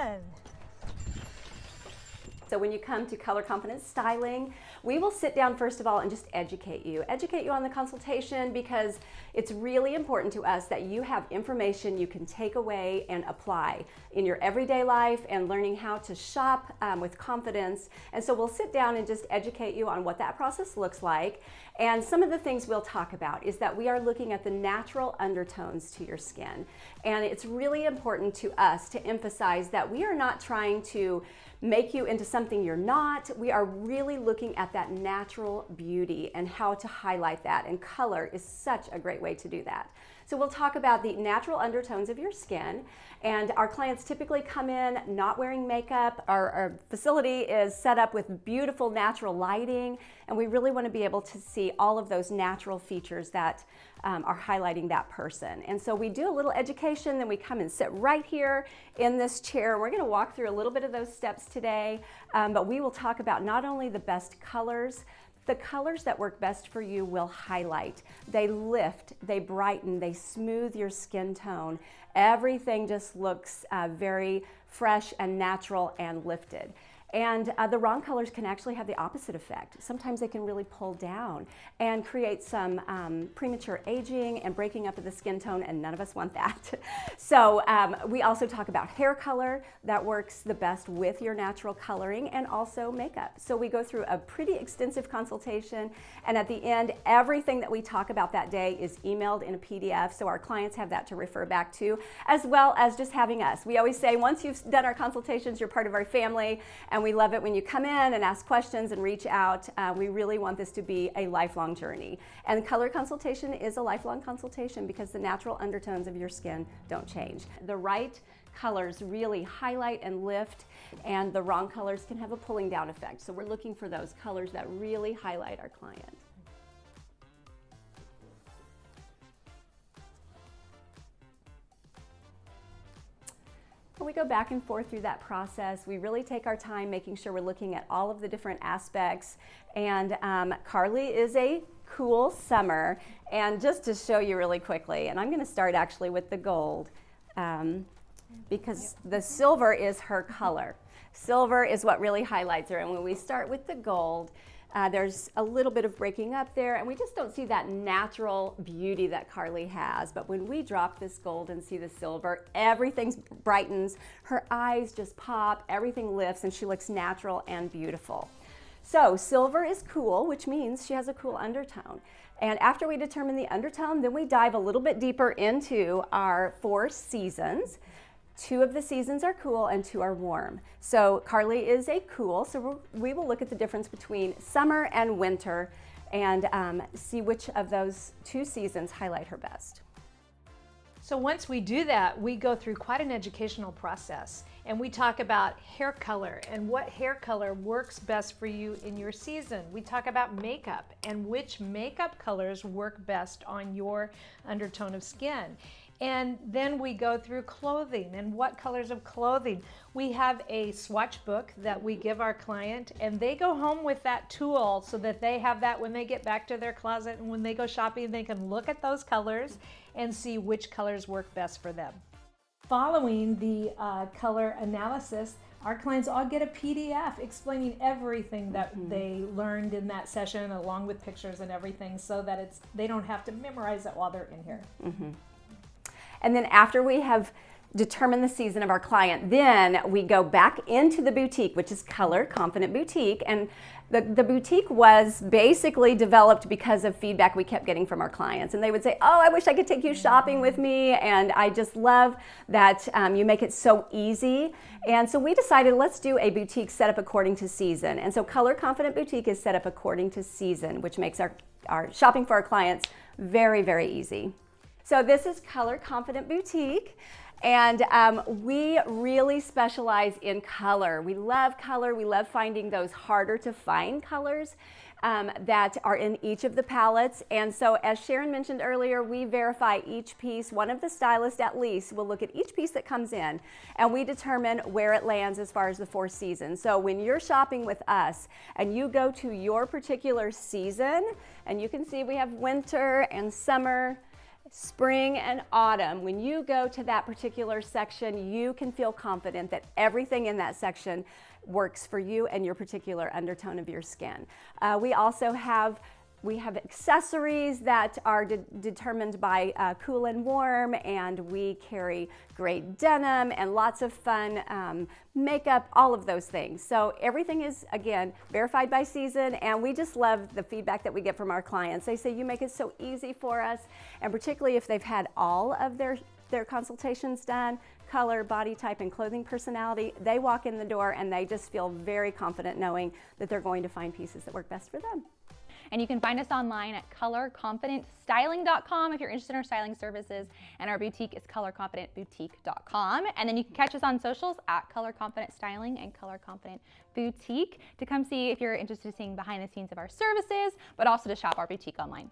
fun. So when you come to color confident styling, we will sit down first of all and just educate you on the consultation, because it's really important to us that you have information you can take away and apply in your everyday life and learning how to shop with confidence. And so we'll sit down and just educate you on what that process looks like. And some of the things we'll talk about is that we are looking at the natural undertones to your skin. And it's really important to us to emphasize that we are not trying to make you into something you're not. We are really looking at that natural beauty and how to highlight that, and color is such a great way to do that. So we'll talk about the natural undertones of your skin, and our clients typically come in not wearing makeup. Our facility is set up with beautiful natural lighting, and we really want to be able to see all of those natural features that are highlighting that person. And so we do a little education, then we come and sit right here in this chair. We're going to walk through a little bit of those steps today, but we will talk about not only the best colors. The colors that work best for you will highlight. They lift, they brighten, they smooth your skin tone. Everything just looks very fresh and natural and lifted. And the wrong colors can actually have the opposite effect. Sometimes they can really pull down and create some premature aging and breaking up of the skin tone, and none of us want that. So we also talk about hair color that works the best with your natural coloring, and also makeup. So we go through a pretty extensive consultation, and at the end, everything that we talk about that day is emailed in a PDF, so our clients have that to refer back to, as well as just having us. We always say, once you've done our consultations, you're part of our family, and we love it when you come in and ask questions and reach out. We really want this to be a lifelong journey. And color consultation is a lifelong consultation because the natural undertones of your skin don't change. The right colors really highlight and lift, and the wrong colors can have a pulling down effect. So we're looking for those colors that really highlight our client. We go back and forth through that process. We really take our time making sure we're looking at all of the different aspects. And Carly is a cool summer. And just to show you really quickly, and I'm going to start actually with the gold, because the silver is her color. Silver is what really highlights her. And when we start with the gold, there's a little bit of breaking up there, and we just don't see that natural beauty that Carly has. But when we drop this gold and see the silver, everything brightens, her eyes just pop, everything lifts, and she looks natural and beautiful. So silver is cool, which means she has a cool undertone. And after we determine the undertone, then we dive a little bit deeper into our 4 seasons. 2 of the seasons are cool and 2 are warm. So Carly is a cool, so we will look at the difference between summer and winter and see which of those 2 seasons highlight her best. So once we do that, we go through quite an educational process, and we talk about hair color and what hair color works best for you in your season. We talk about makeup and which makeup colors work best on your undertone of skin. And then we go through clothing and what colors of clothing. We have a swatch book that we give our client, and they go home with that tool so that they have that when they get back to their closet, and when they go shopping, they can look at those colors and see which colors work best for them. Following the color analysis, our clients all get a PDF explaining everything that they learned in that session, along with pictures and everything, so that they don't have to memorize it while they're in here. And then after we have determined the season of our client, then we go back into the boutique, which is Color Confident Boutique. And the boutique was basically developed because of feedback we kept getting from our clients. And they would say, oh, I wish I could take you shopping with me. And I just love that you make it so easy. And so we decided, let's do a boutique set up according to season. And so Color Confident Boutique is set up according to season, which makes our shopping for our clients very, very easy. So this is Color Confident Boutique, and we really specialize in color. We love color. We love finding those harder to find colors that are in each of the palettes. And so as Sharon mentioned earlier, we verify each piece. One of the stylists at least will look at each piece that comes in, and we determine where it lands as far as the 4 seasons. So when you're shopping with us and you go to your particular season, and you can see we have winter and summer, spring and autumn, when you go to that particular section, you can feel confident that everything in that section works for you and your particular undertone of your skin. We also have accessories that are determined by cool and warm, and we carry great denim and lots of fun makeup, all of those things. So everything is, again, verified by season, and we just love the feedback that we get from our clients. They say, you make it so easy for us, and particularly if they've had all of their consultations done, color, body type, and clothing personality, they walk in the door and they just feel very confident knowing that they're going to find pieces that work best for them. And you can find us online at colorconfidentstyling.com if you're interested in our styling services, and our boutique is colorconfidentboutique.com. And then you can catch us on socials at Color Confident Styling and Color Confident Boutique to come see if you're interested in seeing behind the scenes of our services, but also to shop our boutique online.